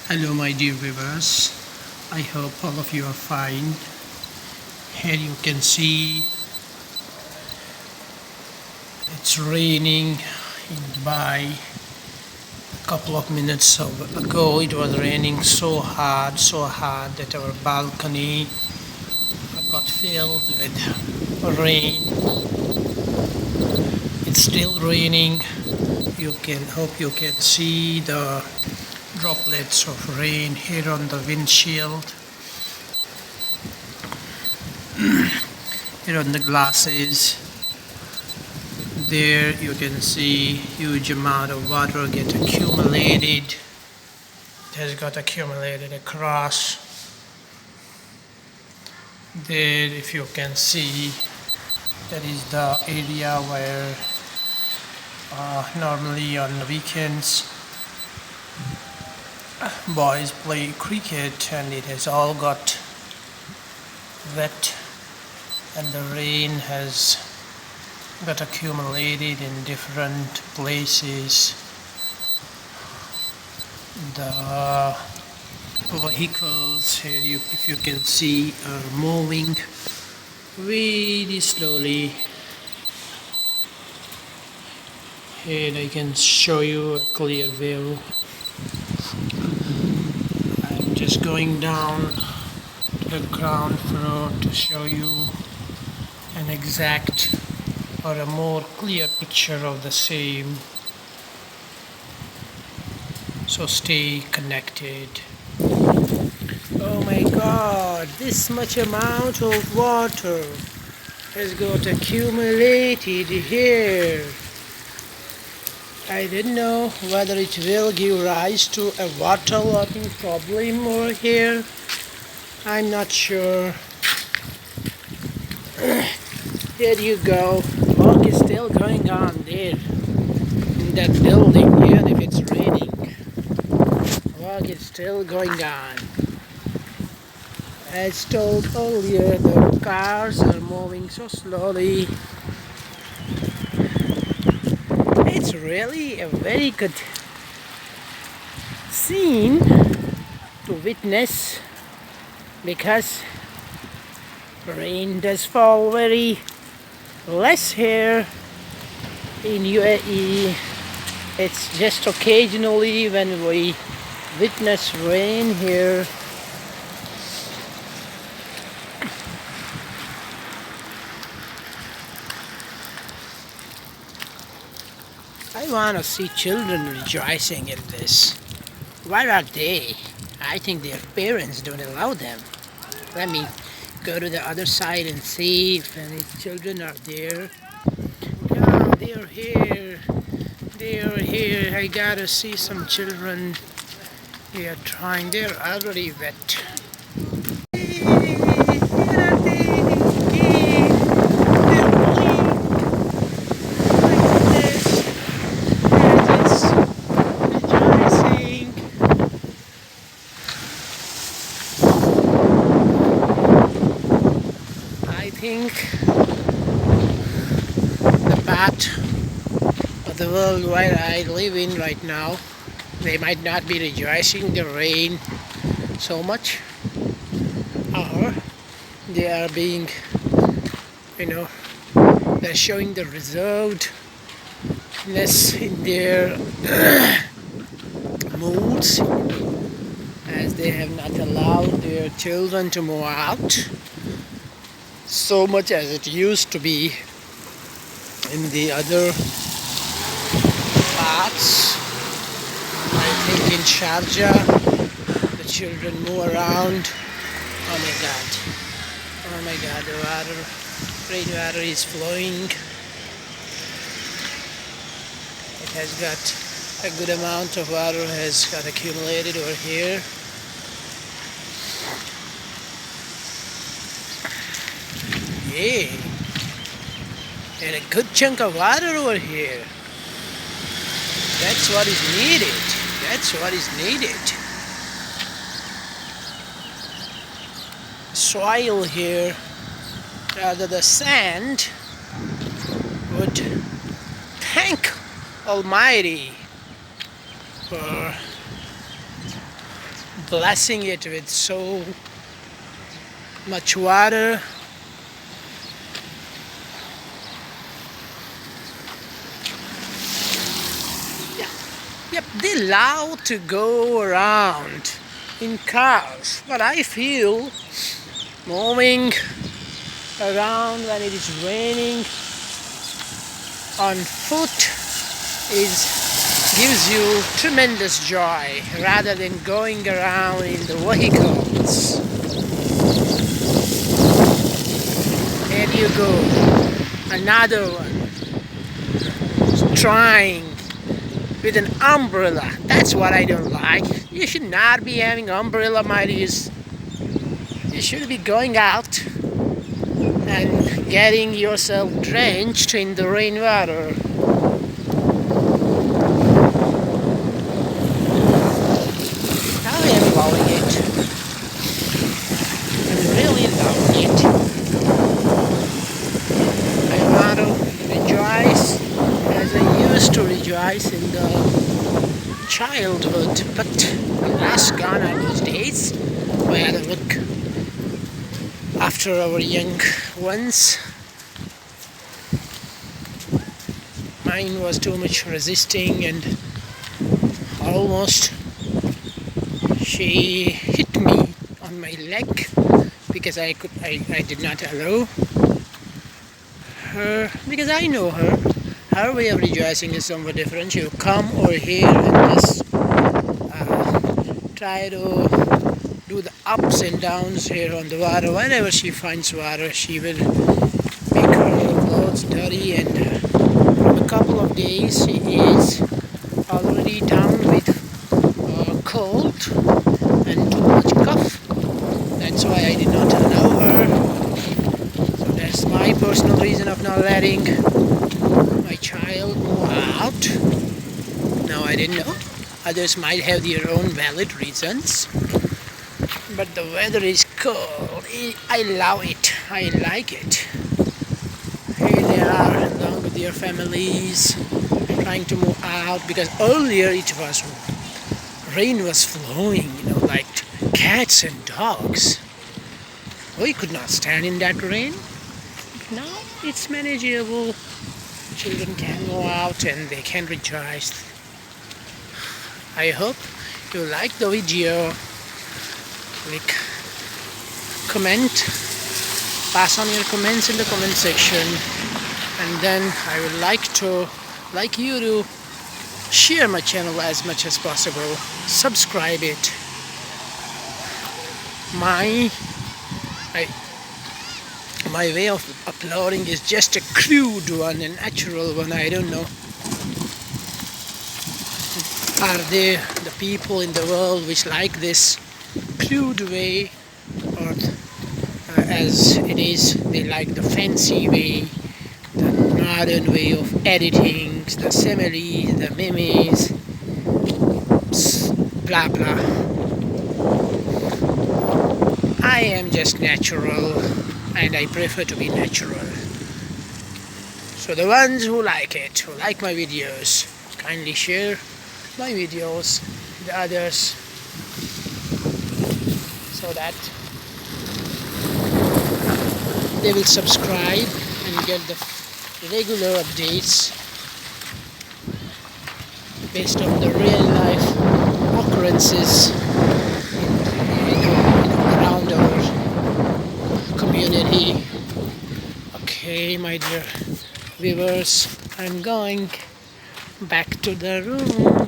Hello, my dear viewers. I hope all of you are fine. Here you can see it's raining in Dubai. A couple of minutes ago, it was raining so hard that our balcony got filled with rain. It's still raining. You can hope you can see the droplets of rain here on the windshield, here on the glasses. There you can see huge amount of water get accumulated. It has got accumulated across. There, if you can see, that is the area where normally on the weekends boys play cricket, and it has all got wet, and the rain has got accumulated in different places. The vehicles here, if you can see, are moving very slowly. Here I can show you a clear view. I'm just going down to the ground floor to show you an exact or a more clear picture of the same. So stay connected. Oh my god, this much amount of water has got accumulated here. I don't know whether it will give rise to a waterlogging problem over here. I'm not sure. There you go. Work is still going on there in that building, even if it's raining. Work is still going on. As told earlier, the cars are moving so slowly. It's really a very good scene to witness, because rain does fall very less here in UAE. It's just occasionally when we witness rain here. I want to see children rejoicing in this. Where are they? I think their parents don't allow them. Let me go to the other side and see if any children are there. Yeah, they're here. They're here. I gotta see some children. They are trying. They're already wet. I think the part of the world where I live in right now, they might not be rejoicing the rain so much, or they are being, they're showing the reservedness in their moods, as they have not allowed their children to move out so much as it used to be in the other parts. I think in Sharjah the children move around. Oh my god, the rain water is flowing. It has got a good amount of water has got accumulated over here. Yeah, and a good chunk of water over here. That's what is needed. That's what is needed. Soil here, rather the sand, would thank Almighty for blessing it with so much water. Yeah. Yep, they love to go around in cars, but I feel moving around when it is raining on foot is gives you tremendous joy rather than going around in the vehicles. There you go, another one trying with an umbrella. That's what I don't like. You should not be having umbrella, my dears. You should be going out and getting yourself drenched in the rainwater. I am loving it. I'm really loving it. I want to rejoice as I used to rejoice in the childhood, but alas, gone are those days. Where look, after our young ones, mine was too much resisting and almost she hit me on my leg because I did not allow her, because I know her. Her way of rejoicing is somewhat different. She'll come over here and just try to do the ups and downs here on the water. Whenever she finds water, she will make her clothes dirty, and from a couple of days she is already down with cold and too much cough. That's why I did not allow her. So that's my personal reason of not letting my child move out. Now I didn't know. Others might have their own valid reasons. But the weather is cold. I love it. I like it. Here they are along with their families trying to move out, because earlier rain was flowing, like cats and dogs. We could not stand in that rain. Now it's manageable. Children can go out and they can rejoice. I hope you like the video. Click comment, pass on your comments in the comment section, and then I would like you to share my channel as much as possible. Subscribe it. My way of uploading is just a crude one, a natural one. I don't know. Are there the people in the world which like this crude way, or as it is, they like the fancy way, the modern way of editing, the similes, the memes, blah blah. I am just natural, and I prefer to be natural. So the ones who like it, who like my videos, kindly share my videos with others, so that they will subscribe and get the regular updates based on the real life occurrences around our community. Okay, my dear viewers, I'm going back to the room.